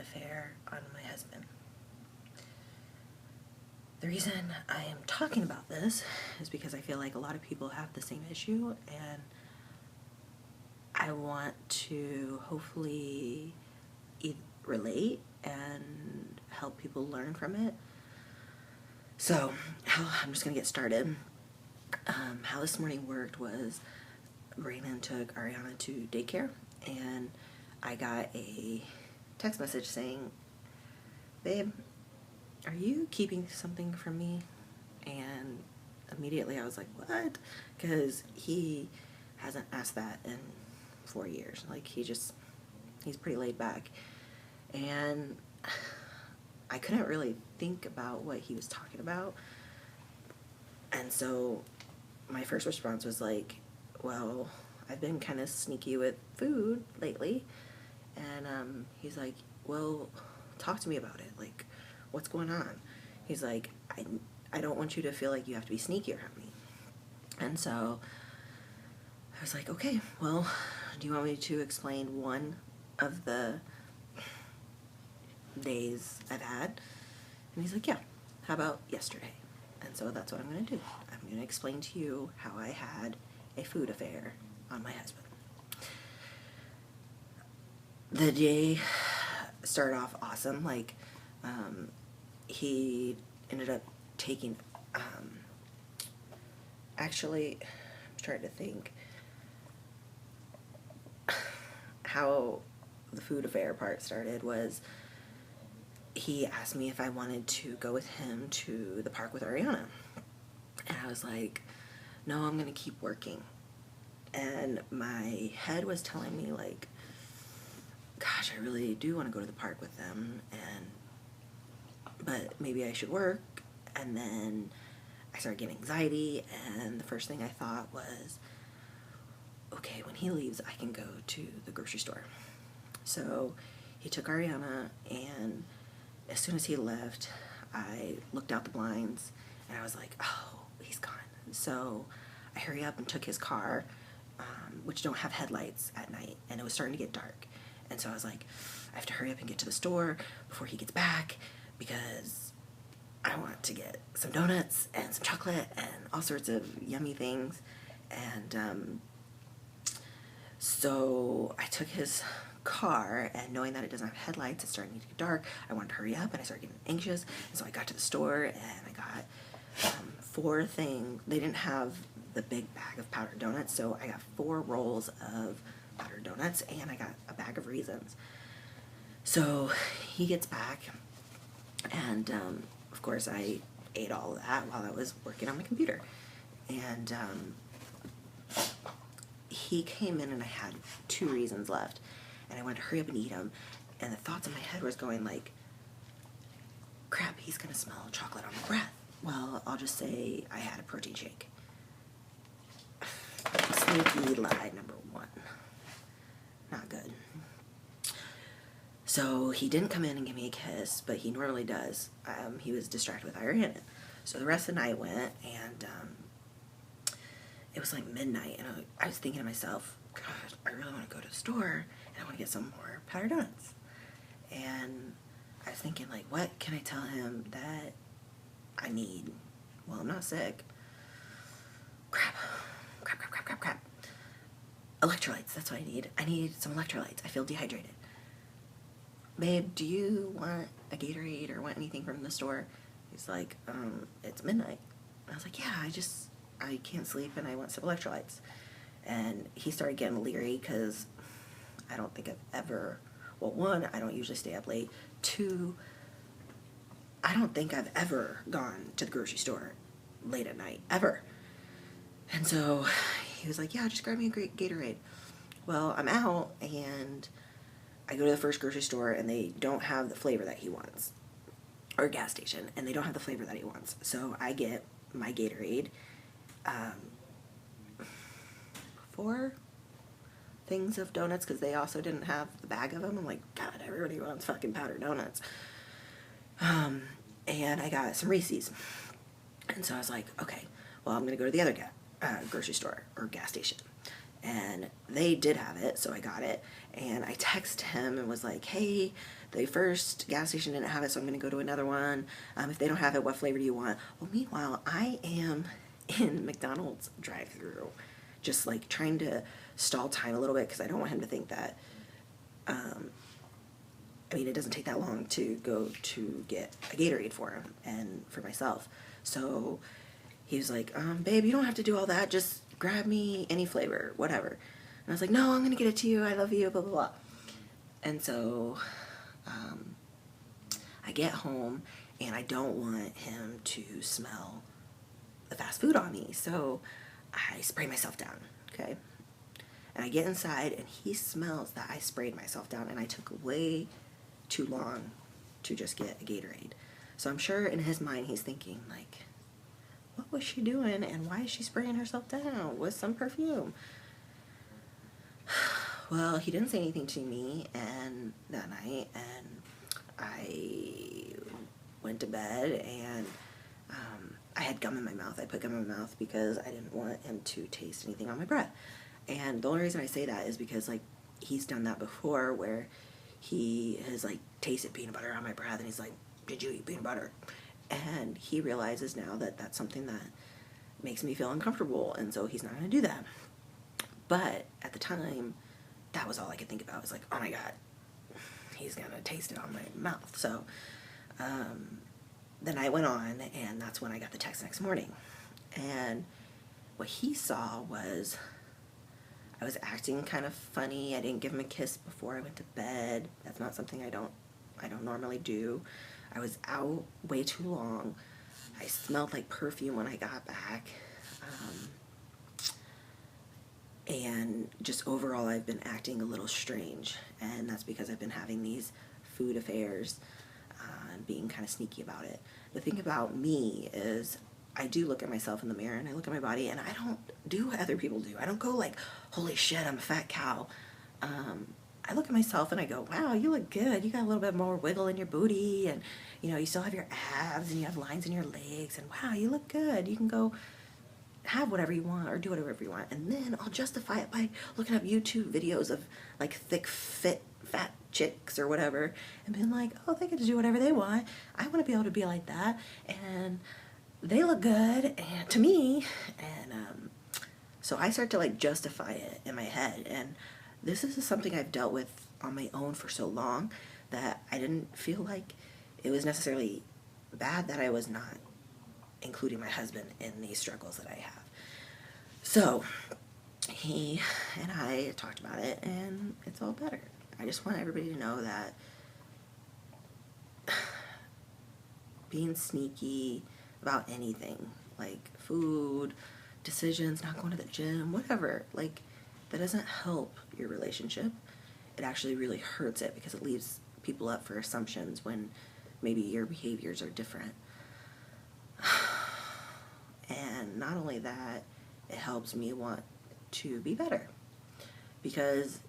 affair on my husband. The reason I am talking about this is because I feel like a lot of people have the same issue, and I want to hopefully relate and help people learn from it. So, I'm just going to get started. How this morning worked was Brayden took Ariana to daycare, and I got a text message saying, "Babe, are you keeping something from me?" And immediately I was like, what? Because he hasn't asked that in 4 years. Like, he's pretty laid back. And I couldn't really think about what he was talking about. And so my first response was like, well, I've been kind of sneaky with food lately. And he's like, well, talk to me about it. Like, what's going on? He's like, I don't want you to feel like you have to be sneaky around me. And so I was like, okay, well, do you want me to explain one of the days I've had? And he's like, yeah, how about yesterday? And so that's what I'm going to do. I'm going to explain to you how I had a food affair on my husband. The day started off awesome. Like, he ended up taking, actually, I'm trying to think how the food affair part started was he asked me if I wanted to go with him to the park with Ariana. And I was like, no, I'm going to keep working. And my head was telling me, like, gosh, I really do want to go to the park with them, but maybe I should work. And then I started getting anxiety, and the first thing I thought was, okay, when he leaves, I can go to the grocery store. So he took Ariana, and as soon as he left, I looked out the blinds, and I was like, oh, he's gone. So I hurry up and took his car, which don't have headlights at night, and it was starting to get dark. And so I was like, I have to hurry up and get to the store before he gets back, because I want to get some donuts and some chocolate and all sorts of yummy things. And so I took his car, and knowing that it doesn't have headlights, it's starting to get dark, I wanted to hurry up, and I started getting anxious. And so I got to the store, and I got 4 things. They didn't have the big bag of powdered donuts, so I got 4 rolls of powdered donuts, and I got a bag of raisins. So he gets back, and of course I ate all of that while I was working on my computer. And he came in, and I had 2 raisins left, and I wanted to hurry up and eat them, and the thoughts in my head was going like, crap, he's gonna smell chocolate on my breath. Well, I'll just say I had a protein shake. Sneaky lie number 1. Not good. So he didn't come in and give me a kiss, but he normally does. He was distracted with Ariana. So the rest of the night went, and it was like midnight, and I was thinking to myself, gosh, I really want to go to the store, and I want to get some more powdered donuts. And I was thinking, like, what can I tell him that I need? Well, I'm not sick. Crap. Electrolytes, that's what I need. I need some electrolytes. I feel dehydrated. Babe, do you want a Gatorade or want anything from the store? He's like, it's midnight. And I was like, yeah, I can't sleep, and I want some electrolytes. And he started getting leery, because I don't think I've ever, well, 1, I don't usually stay up late. 2, I don't think I've ever gone to the grocery store late at night, ever. And so he was like, yeah, just grab me a great Gatorade. Well, I'm out, and I go to the first grocery store, and they don't have the flavor that he wants. Or a gas station, and they don't have the flavor that he wants. So I get my Gatorade, 4 things of donuts, because they also didn't have the bag of them. I'm like, God, everybody wants fucking powdered donuts. And I got some Reese's. And so I was like, okay, well, I'm going to go to the other grocery store or gas station. and they did have it, so I got it. And I texted him and was like, hey, the first gas station didn't have it, so I'm going to go to another one. If they don't have it, what flavor do you want? Well, meanwhile, I am in McDonald's drive-thru, just like trying to stall time a little bit because I don't want him to think that, I mean, it doesn't take that long to go to get a Gatorade for him and for myself. So he was like, babe, you don't have to do all that. Just grab me any flavor, whatever. And I was like, no, I'm going to get it to you. I love you, blah, blah, blah. And so I get home, and I don't want him to smell the fast food on me. So I spray myself down, okay? And I get inside, and he smells that I sprayed myself down, and I took way too long to just get a Gatorade. So I'm sure in his mind he's thinking, like, what was she doing, and why is she spraying herself down with some perfume? Well, he didn't say anything to me and that night, and I went to bed, and I had gum in my mouth. I put gum in my mouth because I didn't want him to taste anything on my breath. And the only reason I say that is because, like, he's done that before where he has, like, tasted peanut butter on my breath, and he's like, did you eat peanut butter? And he realizes now that that's something that makes me feel uncomfortable, and so he's not going to do that. But at the time, that was all I could think about. I was like, oh my God, he's going to taste it on my mouth. So then I went on, and that's when I got the text next morning. And what he saw was I was acting kind of funny. I didn't give him a kiss before I went to bed. That's not something I don't normally do. I was out way too long. I smelled like perfume when I got back. And just overall, I've been acting a little strange. And that's because I've been having these food affairs and being kind of sneaky about it. The thing about me is I do look at myself in the mirror, and I look at my body, and I don't do what other people do. I don't go like, holy shit, I'm a fat cow. I look at myself and I go, wow, you look good. You got a little bit more wiggle in your booty, and you know, you still have your abs, and you have lines in your legs, and wow, you look good. You can go have whatever you want or do whatever you want. And then I'll justify it by looking up YouTube videos of like thick, fit, fat chicks or whatever, and being like, oh, they get to do whatever they want. I want to be able to be like that, and they look good and to me. And so I start to like justify it in my head, and this is something I've dealt with on my own for so long that I didn't feel like it was necessarily bad that I was not including my husband in these struggles that I have. So he and I talked about it, and it's all better. I just want everybody to know that being sneaky about anything, like food, decisions, not going to the gym, whatever, like, that doesn't help your relationship. It actually really hurts it because it leaves people up for assumptions when maybe your behaviors are different. And not only that, it helps me want to be better. Because